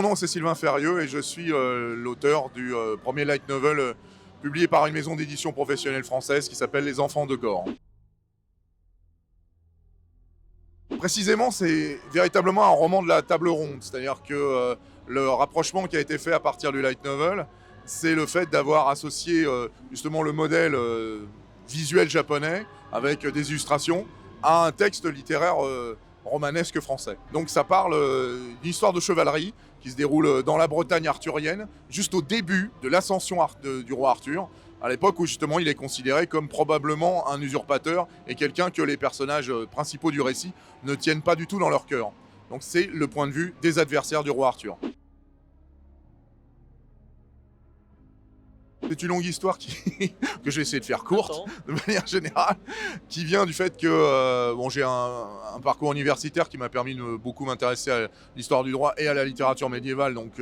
Mon nom c'est Sylvain Ferrieux et je suis l'auteur du premier light novel publié par une maison d'édition professionnelle française qui s'appelle Les Enfants de Gore. Précisément, c'est véritablement un roman de la table ronde, c'est-à-dire que le rapprochement qui a été fait à partir du light novel, c'est le fait d'avoir associé justement le modèle visuel japonais avec des illustrations à un texte littéraire romanesque français. Donc ça parle d'une histoire de chevalerie qui se déroule dans la Bretagne arthurienne, juste au début de l'ascension du roi Arthur, à l'époque où justement il est considéré comme probablement un usurpateur et quelqu'un que les personnages principaux du récit ne tiennent pas du tout dans leur cœur. Donc c'est le point de vue des adversaires du roi Arthur. C'est une longue histoire que je vais essayer de faire courte, de manière générale, qui vient du fait que bon, j'ai un parcours universitaire qui m'a permis de beaucoup m'intéresser à l'histoire du droit et à la littérature médiévale, donc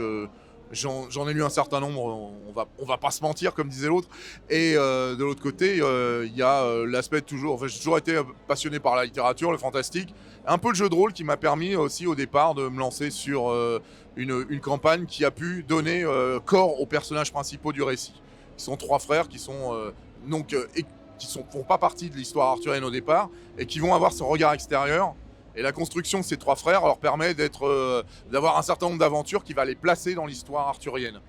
j'en ai lu un certain nombre, on va pas se mentir, comme disait l'autre. Et de l'autre côté, il y a l'aspect toujours... Enfin, j'ai toujours été passionné par la littérature, le fantastique, un peu le jeu de rôle qui m'a permis aussi au départ de me lancer sur une campagne qui a pu donner corps aux personnages principaux du récit, qui sont trois frères, qui sont font pas partie de l'histoire arthurienne au départ, et qui vont avoir ce regard extérieur. Et la construction de ces trois frères leur permet d'avoir un certain nombre d'aventures qui va les placer dans l'histoire arthurienne.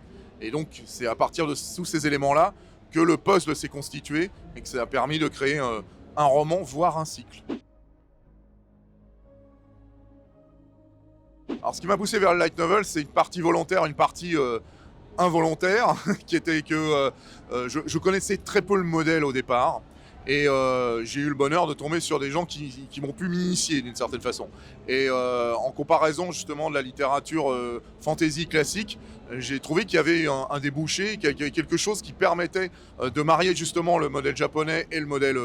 Et donc, c'est à partir de tous ces éléments-là que le puzzle s'est constitué et que ça a permis de créer un roman, voire un cycle. Alors, ce qui m'a poussé vers le light novel, c'est une partie volontaire, une partie involontaire, qui était que je connaissais très peu le modèle au départ. Et j'ai eu le bonheur de tomber sur des gens qui m'ont pu m'initier d'une certaine façon. Et en comparaison justement de la littérature fantasy classique, j'ai trouvé qu'il y avait un débouché, qu'il y avait quelque chose qui permettait de marier justement le modèle japonais et le modèle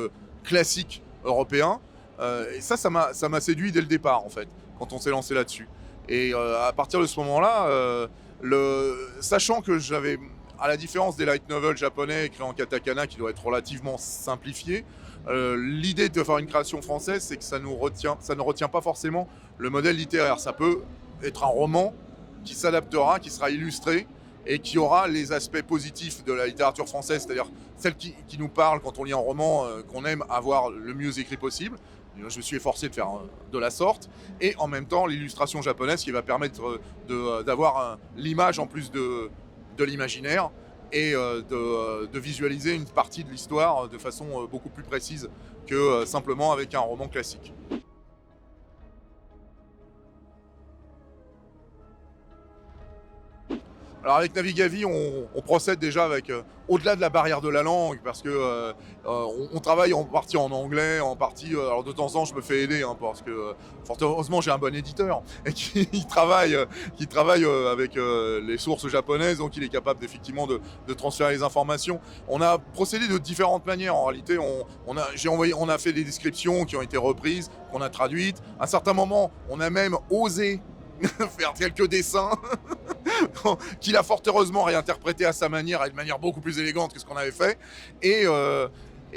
classique européen. Et ça m'a séduit dès le départ en fait, quand on s'est lancé là-dessus. Et à partir de ce moment-là, sachant que j'avais... À la différence des light novels japonais écrits en katakana qui doit être relativement simplifié, l'idée de faire une création française, c'est que ça ne retient pas forcément le modèle littéraire. Ça peut être un roman qui s'adaptera, qui sera illustré et qui aura les aspects positifs de la littérature française, c'est-à-dire celle qui nous parle quand on lit un roman qu'on aime avoir le mieux écrit possible. Je me suis efforcé de faire de la sorte, et en même temps l'illustration japonaise qui va permettre d'avoir l'image en plus de l'imaginaire et de visualiser une partie de l'histoire de façon beaucoup plus précise que simplement avec un roman classique. Alors avec Navigavi, on procède déjà avec au-delà de la barrière de la langue, parce que on travaille en partie en anglais, en partie... alors de temps en temps, je me fais aider, hein, parce que fort heureusement, j'ai un bon éditeur et qui travaille avec les sources japonaises, donc il est capable effectivement de transférer les informations. On a procédé de différentes manières. En réalité, on a fait des descriptions qui ont été reprises, qu'on a traduites. À un certain moment, on a même osé faire quelques dessins qu'il a fort heureusement réinterprété à sa manière et de manière beaucoup plus élégante que ce qu'on avait fait. Et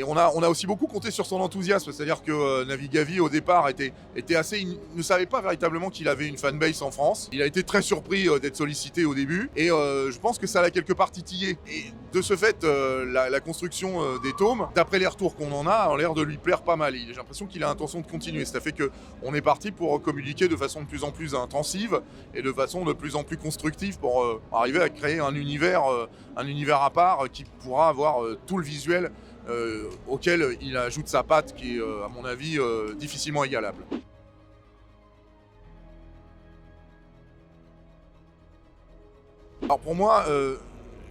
on a aussi beaucoup compté sur son enthousiasme, c'est-à-dire que Navigavi au départ était assez... Il ne savait pas véritablement qu'il avait une fanbase en France. Il a été très surpris d'être sollicité au début, et je pense que ça l'a quelque part titillé. Et de ce fait, la construction des tomes, d'après les retours qu'on en a l'air de lui plaire pas mal. J'ai l'impression qu'il a l'intention de continuer. Ça fait qu'on est parti pour communiquer de façon de plus en plus intensive et de façon de plus en plus constructive pour arriver à créer un univers à part qui pourra avoir tout le visuel auquel il ajoute sa patte, qui est, à mon avis, difficilement égalable. Alors pour moi,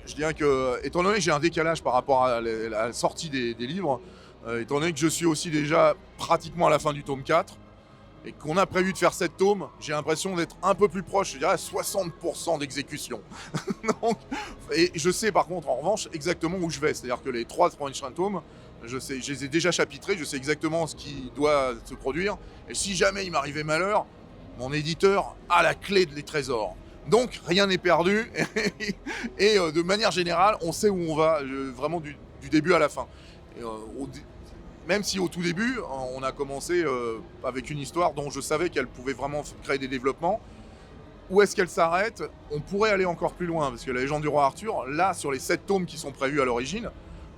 je dirais que, étant donné que j'ai un décalage par rapport à la sortie des livres, étant donné que je suis aussi déjà pratiquement à la fin du tome 4, et qu'on a prévu de faire 7 tomes, j'ai l'impression d'être un peu plus proche, je dirais à 60% d'exécution. Donc, et je sais par contre, en revanche, exactement où je vais. C'est-à-dire que les 3 prochains tomes, je les ai déjà chapitrés, je sais exactement ce qui doit se produire. Et si jamais il m'arrivait malheur, mon éditeur a la clé des trésors. Donc rien n'est perdu, et de manière générale, on sait où on va, vraiment du début à la fin. Et, même si au tout début, on a commencé avec une histoire dont je savais qu'elle pouvait vraiment créer des développements, où est-ce qu'elle s'arrête? On pourrait aller encore plus loin, parce que la légende du roi Arthur, là, sur les 7 tomes qui sont prévus à l'origine,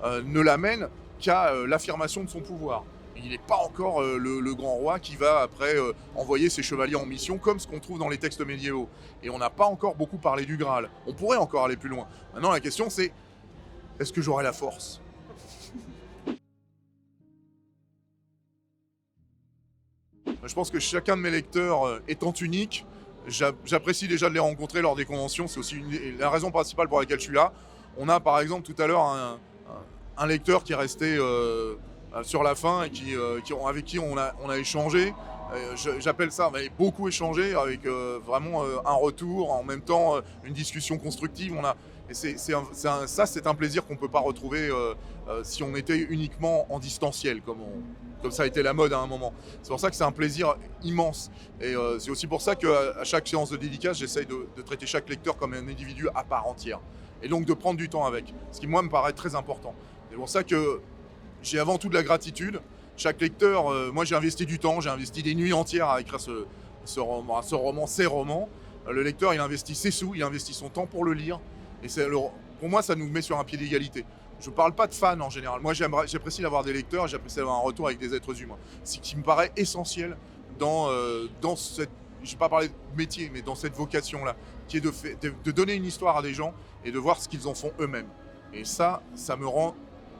ne l'amène qu'à l'affirmation de son pouvoir. Il n'est pas encore le grand roi qui va après envoyer ses chevaliers en mission, comme ce qu'on trouve dans les textes médiévaux. Et on n'a pas encore beaucoup parlé du Graal. On pourrait encore aller plus loin. Maintenant, la question c'est, est-ce que j'aurai la force? Je pense que chacun de mes lecteurs étant unique, j'apprécie déjà de les rencontrer lors des conventions. C'est aussi la raison principale pour laquelle je suis là. On a par exemple tout à l'heure un lecteur qui est resté sur la fin et avec qui on a échangé. J'appelle ça, on a beaucoup échangé avec vraiment un retour, en même temps une discussion constructive. Et c'est un plaisir qu'on ne peut pas retrouver si on était uniquement en distanciel, comme ça a été la mode à un moment. C'est pour ça que c'est un plaisir immense. Et c'est aussi pour ça qu'à chaque séance de dédicace, j'essaye de traiter chaque lecteur comme un individu à part entière. Et donc de prendre du temps avec, ce qui moi me paraît très important. C'est pour ça que j'ai avant tout de la gratitude. Chaque lecteur, moi j'ai investi du temps, j'ai investi des nuits entières à écrire ces romans. Le lecteur, il investit ses sous, il investit son temps pour le lire. Et pour moi, ça nous met sur un pied d'égalité. Je ne parle pas de fans en général. Moi, j'apprécie d'avoir des lecteurs, j'apprécie d'avoir un retour avec des êtres humains. Ce qui me paraît essentiel dans cette... Je ne vais pas parler de métier, mais dans cette vocation-là, qui est de donner une histoire à des gens et de voir ce qu'ils en font eux-mêmes. Et ça me rend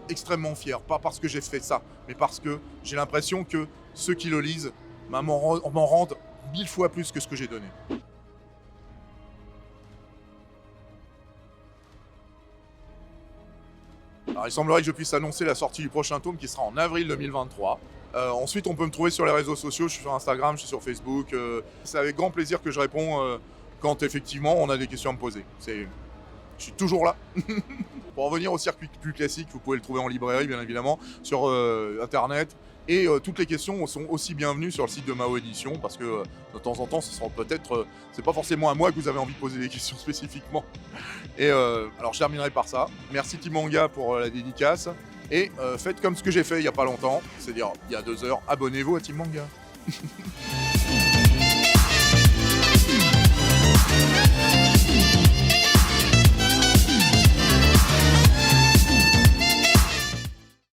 extrêmement fier. Pas parce que j'ai fait ça, mais parce que j'ai l'impression que ceux qui le lisent m'en rendent 1000 fois plus que ce que j'ai donné. Alors, il semblerait que je puisse annoncer la sortie du prochain tome qui sera en avril 2023. Ensuite, on peut me trouver sur les réseaux sociaux. Je suis sur Instagram, je suis sur Facebook. C'est avec grand plaisir que je réponds quand effectivement on a des questions à me poser. Je suis toujours là. Pour revenir au circuit plus classique, vous pouvez le trouver en librairie, bien évidemment, sur Internet. Et toutes les questions sont aussi bienvenues sur le site de Mao Édition, parce que de temps en temps, ce sera peut-être... c'est pas forcément à moi que vous avez envie de poser des questions spécifiquement. Et alors, je terminerai par ça. Merci Team Manga pour la dédicace. Et faites comme ce que j'ai fait il n'y a pas longtemps, c'est-à-dire il y a 2 heures, abonnez-vous à Team Manga.